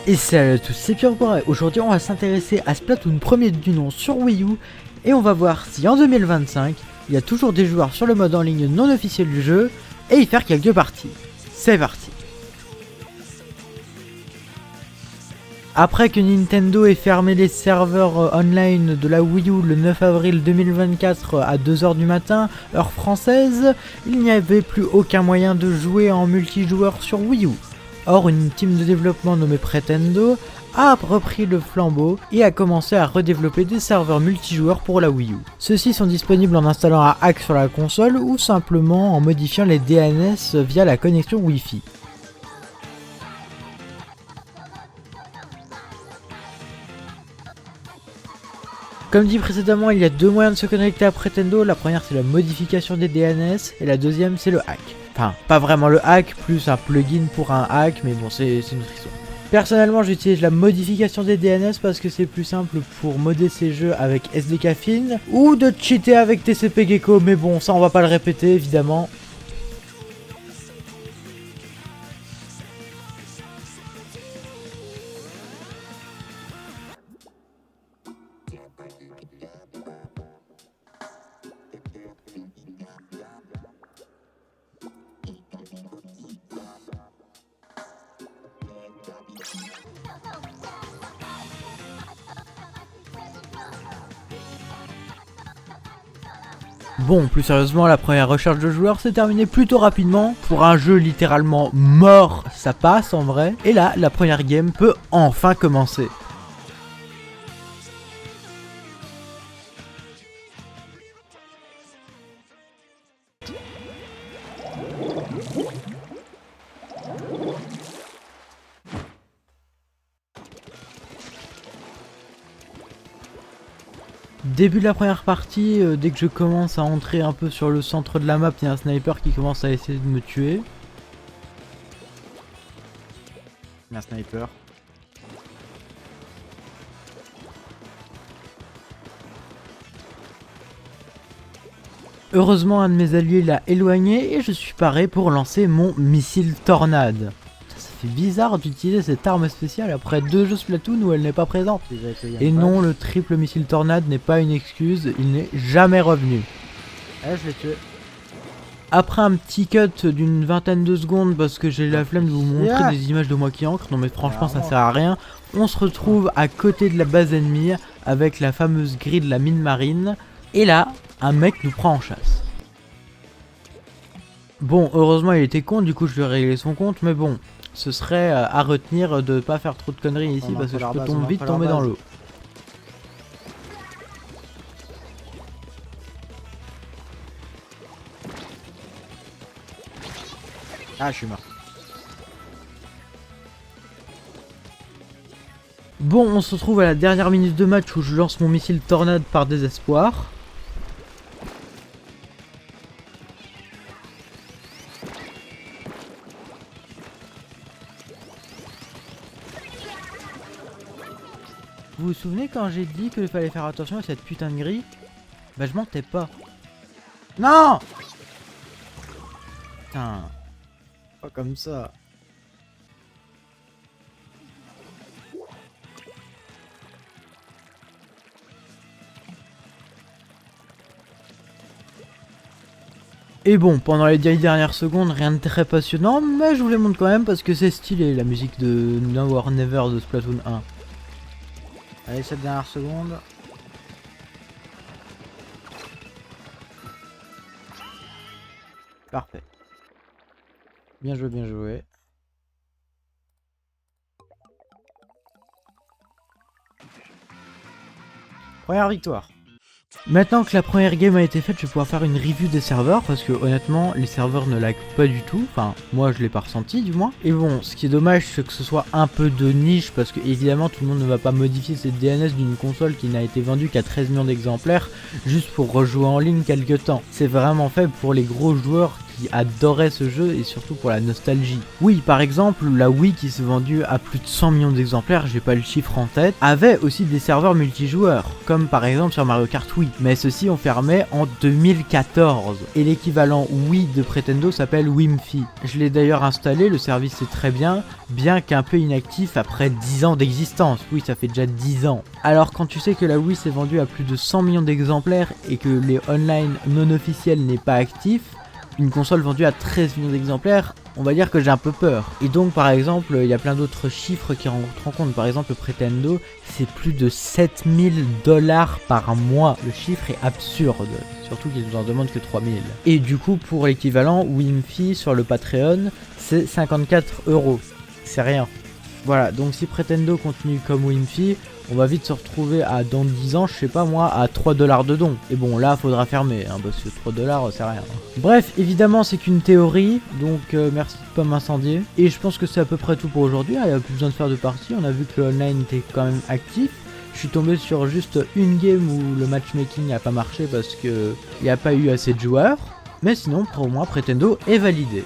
Et salut à tous, c'est Pierre Boiret. Aujourd'hui on va s'intéresser à Splatoon premier du nom sur Wii U et on va voir si en 2025 il y a toujours des joueurs sur le mode en ligne non officiel du jeu et y faire quelques parties. C'est parti. Après que Nintendo ait fermé les serveurs online de la Wii U le 9 avril 2024 à 2h du matin, heure française, il n'y avait plus aucun moyen de jouer en multijoueur sur Wii U. Or, une team de développement nommée Pretendo a repris le flambeau et a commencé à redévelopper des serveurs multijoueurs pour la Wii U. Ceux-ci sont disponibles en installant un hack sur la console ou simplement en modifiant les DNS via la connexion Wi-Fi. Comme dit précédemment, il y a deux moyens de se connecter à Pretendo. La première c'est la modification des DNS et la deuxième c'est le hack. Enfin, pas vraiment le hack, plus un plugin pour un hack, mais bon, c'est une autre histoire. Personnellement, j'utilise la modification des DNS parce que c'est plus simple pour modder ces jeux avec SDK Fin ou de cheater avec TCP Gecko, mais bon, ça on va pas le répéter évidemment. Bon, plus sérieusement, la première recherche de joueurs s'est terminée plutôt rapidement. Pour un jeu littéralement mort, ça passe en vrai. Et là, la première game peut enfin commencer. Début de la première partie, dès que je commence à entrer un peu sur le centre de la map, il y a un sniper qui commence à essayer de me tuer. Il y a un sniper. Heureusement, un de mes alliés l'a éloigné et je suis paré pour lancer mon missile tornade. C'est bizarre d'utiliser cette arme spéciale après deux jeux Splatoon où elle n'est pas présente. Et non, le triple missile tornade n'est pas une excuse, il n'est jamais revenu. Je l'ai tué. Après un petit cut d'une vingtaine de secondes parce que j'ai la flemme de vous montrer des images de moi qui ancre, non mais franchement ça sert à rien, on se retrouve à côté de la base ennemie avec la fameuse grille de la mine marine. Et là, un mec nous prend en chasse. Bon, heureusement il était con, du coup je lui ai réglé son compte, mais bon. Ce serait à retenir de pas faire trop de conneries ici parce que je peux vite tomber dans l'eau. Ah, je suis mort. Bon, on se retrouve à la dernière minute de match où je lance mon missile tornade par désespoir. Vous vous souvenez quand j'ai dit qu'il fallait faire attention à cette putain de grille? Bah je mentais pas. Non! Putain. Pas comme ça. Et bon, pendant les 10 dernières secondes, rien de très passionnant, mais je vous les montre quand même parce que c'est stylé la musique de Now or Never de Splatoon 1. Allez, cette dernière seconde. Parfait. Bien joué, bien joué. Première victoire. Maintenant que la première game a été faite, je vais pouvoir faire une review des serveurs parce que honnêtement les serveurs ne lag pas du tout, enfin moi je l'ai pas ressenti du moins. Et bon, ce qui est dommage c'est que ce soit un peu de niche parce que évidemment tout le monde ne va pas modifier ses DNS d'une console qui n'a été vendue qu'à 13 millions d'exemplaires juste pour rejouer en ligne quelques temps. C'est vraiment fait pour les gros joueurs qui adoraient ce jeu et surtout pour la nostalgie. Oui, par exemple, la Wii qui s'est vendue à plus de 100 millions d'exemplaires, j'ai pas le chiffre en tête, avait aussi des serveurs multijoueurs, comme par exemple sur Mario Kart Wii, mais ceux-ci ont fermé en 2014. Et l'équivalent Wii de Pretendo s'appelle Wimpy. Je l'ai d'ailleurs installé, le service est très bien, bien qu'un peu inactif après 10 ans d'existence. Oui, ça fait déjà 10 ans. Alors quand tu sais que la Wii s'est vendue à plus de 100 millions d'exemplaires et que les online non officiels n'est pas actif, une console vendue à 13 millions d'exemplaires, on va dire que j'ai un peu peur. Et donc par exemple, il y a plein d'autres chiffres qui rentrent en compte. Par exemple, le Pretendo, c'est plus de 7000 $ par mois. Le chiffre est absurde. Surtout qu'ils nous en demandent que 3000. Et du coup, pour l'équivalent, Wimpy sur le Patreon, c'est 54 €. C'est rien. Voilà, donc si Pretendo continue comme Wimpy, on va vite se retrouver à, dans 10 ans, je sais pas moi, à 3 $ de dons. Et bon, là, faudra fermer, hein, parce que 3 $, c'est rien. Bref, évidemment, c'est qu'une théorie, donc merci de pas m'incendier. Et je pense que c'est à peu près tout pour aujourd'hui, il n'y a plus besoin de faire de partie, on a vu que le online était quand même actif. Je suis tombé sur juste une game où le matchmaking n'a pas marché parce que il n'y a pas eu assez de joueurs. Mais sinon, pour moi, Pretendo est validé.